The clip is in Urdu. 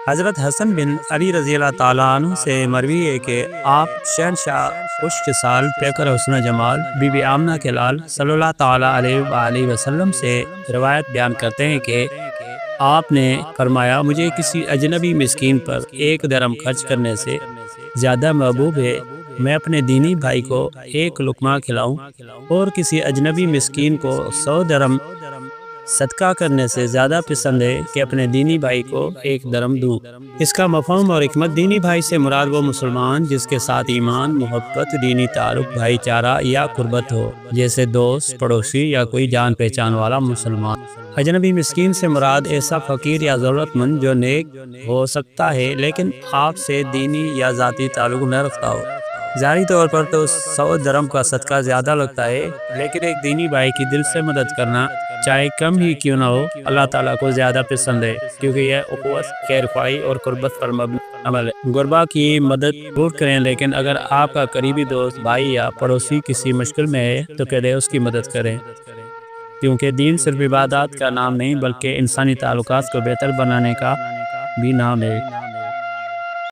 حضرت حسن بن علی رضی اللہ تعالیٰ عنہ سے مروی ہے کہ آپ شہنشاہ خشک سال پیکر حسن جمال بی بی آمنہ کے لال صلی اللہ تعالیٰ علیہ وآلہ وسلم سے روایت بیان کرتے ہیں کہ آپ نے فرمایا مجھے کسی اجنبی مسکین پر 1 درہم خرچ کرنے سے زیادہ محبوب ہے میں اپنے دینی بھائی کو 1 لقمہ کھلاؤں اور کسی اجنبی مسکین کو 100 درہم صدقہ کرنے سے زیادہ پسند ہے کہ اپنے دینی بھائی کو 1 درہم دوں۔ اس کا مفہوم اور حکمت دینی بھائی سے مراد وہ مسلمان جس کے ساتھ ایمان، محبت، دینی تعلق، بھائی چارہ یا قربت ہو، جیسے دوست، پڑوسی یا کوئی جان پہچان والا مسلمان۔ اجنبی مسکین سے مراد ایسا فقیر یا ضرورت مند جو نیک ہو سکتا ہے لیکن آپ سے دینی یا ذاتی تعلق نہ رکھتا ہو۔ ظاہری طور پر تو 100 درہم کا صدقہ زیادہ لگتا ہے، لیکن ایک دینی بھائی کی دل سے مدد کرنا چاہے کم ہی کیوں نہ ہو اللہ تعالیٰ کو زیادہ پسند ہے، کیونکہ یہ اخوت، خیرخواہی اور قربت پر مبنی عمل ہے۔ غربا کی مدد ضرور کریں، لیکن اگر آپ کا قریبی دوست، بھائی یا پڑوسی کسی مشکل میں ہے تو کہہ اس کی مدد کریں، کیونکہ دین صرف عبادات کا نام نہیں بلکہ انسانی تعلقات کو بہتر بنانے کا بھی نام ہے۔